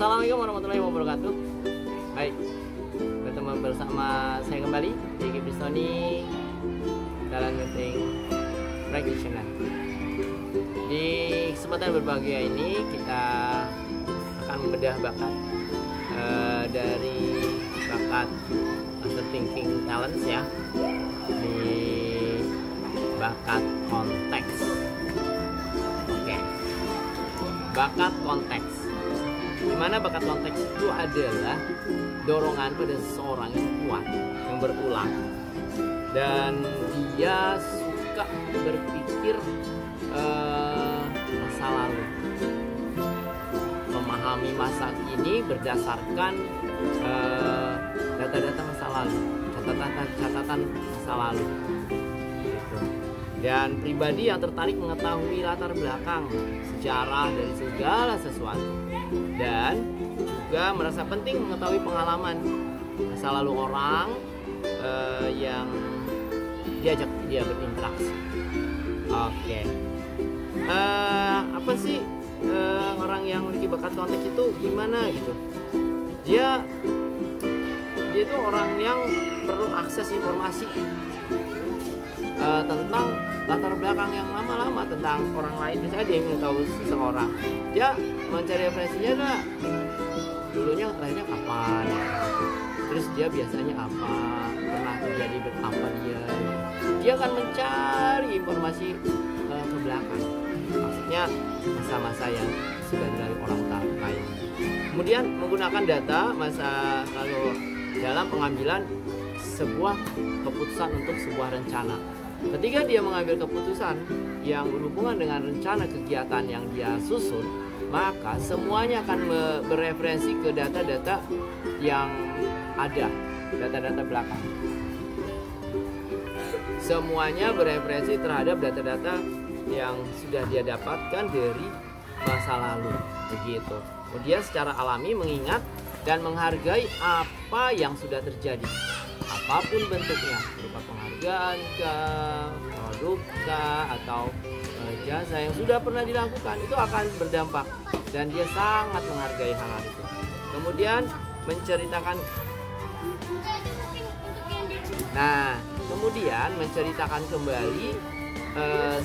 Assalamualaikum warahmatullahi wabarakatuh. Baik, bertemu bersama saya kembali Diki Pistoni dalam meeting practitioner. Di kesempatan berbahagia ini kita akan membedah bakat dari bakat master thinking talents ya, di bakat konteks. Oke, bakat konteks. Dimana bakat konteks itu adalah dorongan pada seseorang yang kuat, yang berulang, dan dia suka berpikir masa lalu, memahami masa kini berdasarkan data-data masa lalu, catatan masa lalu gitu. Dan pribadi yang tertarik mengetahui latar belakang sejarah dari segala sesuatu, dan juga merasa penting mengetahui pengalaman masa lalu orang yang diajak dia berinteraksi. Oke. Apa sih orang yang memiliki bakat konteks itu gimana gitu? Dia itu orang yang perlu akses informasi tentang latar belakang yang lama-lama tentang orang lain. Misalnya dia ingin tahu seseorang, dia mencari referensinya lah, dulunya lahirnya kapan, terus dia biasanya apa, pernah terjadi apa dia akan mencari informasi ke belakang, maksudnya masa-masa yang sudah dilalui orang lain. Kemudian menggunakan data masa lalu dalam pengambilan sebuah keputusan untuk sebuah rencana. Ketika dia mengambil keputusan yang berhubungan dengan rencana kegiatan yang dia susun, maka semuanya akan bereferensi ke data-data yang ada, data-data belakang. Semuanya bereferensi terhadap data-data yang sudah dia dapatkan dari masa lalu, begitu. Dia secara alami mengingat dan menghargai apa yang sudah terjadi, apapun bentuknya, berupa penghargaan kah, produk kah, atau jasa yang sudah pernah dilakukan, itu akan berdampak, dan dia sangat menghargai hal itu. Kemudian menceritakan kembali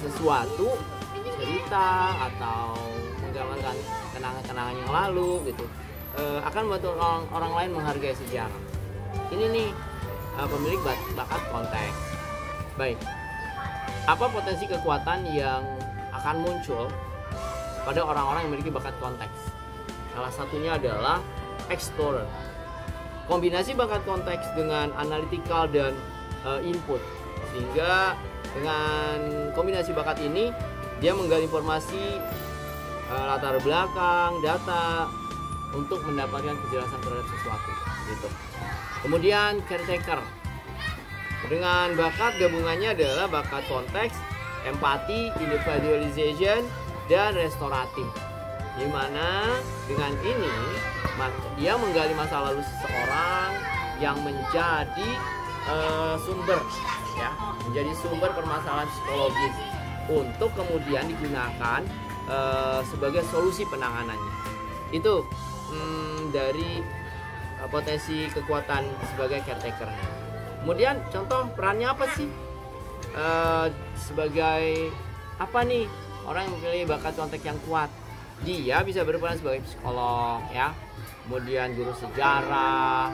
sesuatu, cerita atau menggambarkan kenangan-kenangan yang lalu gitu, akan membantu orang lain menghargai sejarah. Ini nih pemilik bakat konteks. Baik, apa potensi kekuatan yang akan muncul pada orang-orang yang memiliki bakat konteks? Salah satunya adalah explorer. Kombinasi bakat konteks dengan analytical dan input, sehingga dengan kombinasi bakat ini dia menggali informasi, latar belakang, data untuk mendapatkan kejelasan terhadap sesuatu gitu. Kemudian caretaker, dengan bakat gabungannya adalah bakat konteks, empati, individualization, dan restoratif, dimana dengan ini dia menggali masa lalu seseorang yang menjadi sumber permasalahan psikologis untuk kemudian digunakan sebagai solusi penanganannya. Itu dari potensi kekuatan sebagai caretaker. Kemudian contoh perannya apa sih? Sebagai apa nih orang yang memiliki bakat konteks yang kuat? Dia bisa berperan sebagai psikolog ya, kemudian guru sejarah,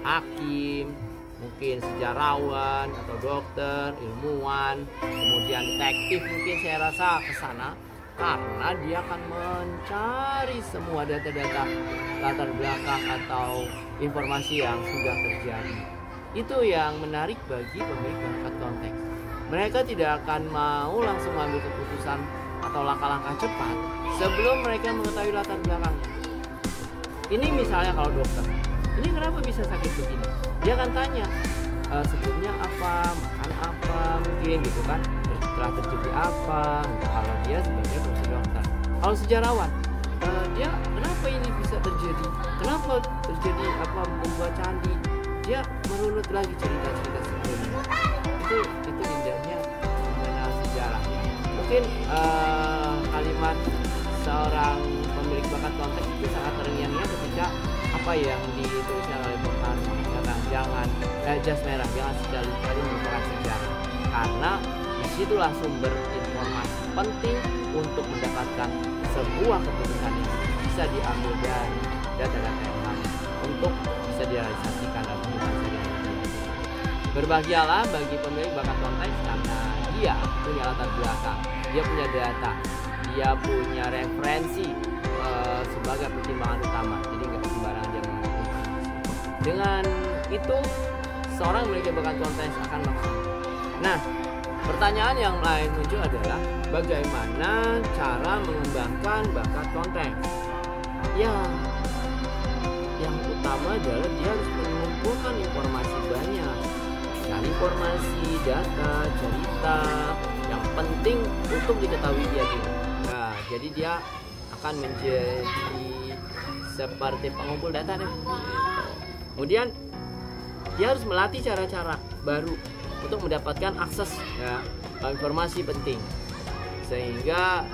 hakim, mungkin sejarawan atau dokter, ilmuwan, kemudian detektif, mungkin saya rasa ke sana, karena dia akan mencari semua data-data latar belakang atau informasi yang sudah terjadi. Itu yang menarik bagi pemilik bakat konteks. Mereka tidak akan mau langsung mengambil keputusan atau langkah-langkah cepat sebelum mereka mengetahui latar belakangnya. Ini misalnya kalau dokter, ini kenapa bisa sakit begini? Dia akan tanya sebelumnya apa, makan apa, mungkin gitu kan, setelah terjadi apa, kalau dia sebagai profesi dokter. Kalau sejarawan, dia kenapa ini bisa terjadi, kenapa terjadi apa, membuat candi, dia merunut lagi cerita-cerita sebelumnya. Itu indahnya mengenal sejarah. Mungkin kalimat seorang pemilik bakat bakat konteks itu sangat terngiang-ngiang ketika apa yang dituliskan oleh Bung Karno tentang jangan jas merah, jangan sekali-kali melupakan sejarah, karena disitulah sumber informasi penting untuk mendapatkan sebuah keputusan yang bisa diambil dari data-data yang lama untuk bisa direalisasikan dalam kehidupan sehari-hari. Berbahagialah bagi pemilik bakat konteks karena dia punya latar belakang, dia punya data, dia punya referensi sebagai pertimbangan utama. Jadi nggak sembarangan dia mengambil informasi. Dengan itu seorang memiliki bakat konteks akan maksimal. Nah, pertanyaan yang lain muncul adalah bagaimana cara mengembangkan bakat konteks? Ya, yang utama adalah dia harus mengumpulkan informasi banyak, cari informasi, data, cerita yang penting untuk diketahui dia dulu. Nah, jadi dia akan menjadi seperti pengumpul data deh. Kemudian dia harus melatih cara-cara baru untuk mendapatkan akses ya, informasi penting, sehingga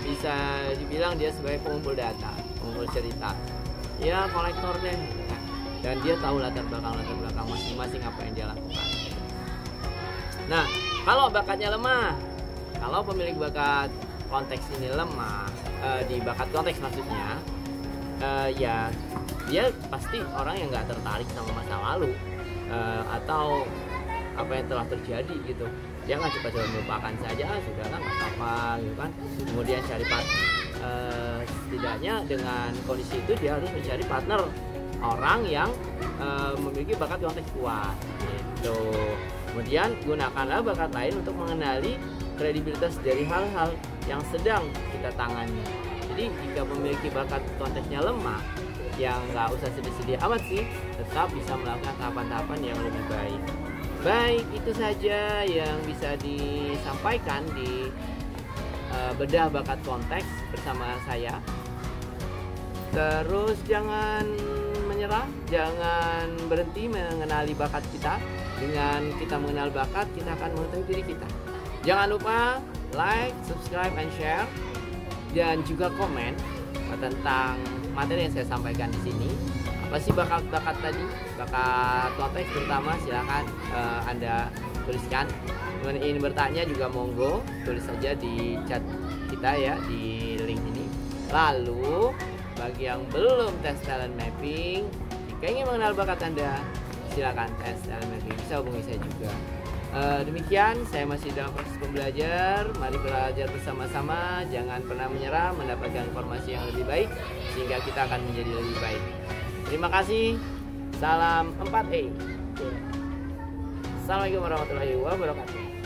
bisa dibilang dia sebagai pengumpul data, pengumpul cerita, ya kolektor deh. Dan dia tahu latar belakang masing-masing apa yang dia lakukan. Nah, kalau bakatnya lemah, kalau pemilik bakat konteks ini lemah, di bakat konteks maksudnya, ya dia pasti orang yang nggak tertarik sama masa lalu atau apa yang telah terjadi gitu. Dia nggak cepat-cepat melupakan saja, sudahlah nggak apa-apa gitu kan. Kemudian cari setidaknya dengan kondisi itu dia harus mencari partner orang yang memiliki bakat konteks kuat gitu. Kemudian gunakanlah bakat lain untuk mengenali kredibilitas dari hal-hal yang sedang kita tangani. Jadi jika memiliki bakat konteksnya lemah, yang nggak usah sedih-sedih amat sih, tetap bisa melakukan tahapan-tahapan yang lebih baik. Baik, itu saja yang bisa disampaikan di bedah bakat konteks bersama saya. Terus jangan menyerah, jangan berhenti mengenali bakat kita. Dengan kita mengenal bakat, kita akan mengetahui diri kita. Jangan lupa like, subscribe, and share, dan juga komen tentang materi yang saya sampaikan di sini. Apa sih bakat-bakat tadi? Bakat konteks terutama, silakan Anda tuliskan. Kalau ingin bertanya juga monggo, tulis saja di chat kita ya, di link ini. Lalu bagi yang belum tes talent mapping, jika ingin mengenal bakat Anda, silakan tes talent mapping, bisa hubungi saya juga. Demikian, saya masih dalam proses pembelajar. Mari belajar bersama-sama. Jangan pernah menyerah, mendapatkan informasi yang lebih baik, sehingga kita akan menjadi lebih baik. Terima kasih. Salam 4E. Assalamualaikum warahmatullahi wabarakatuh.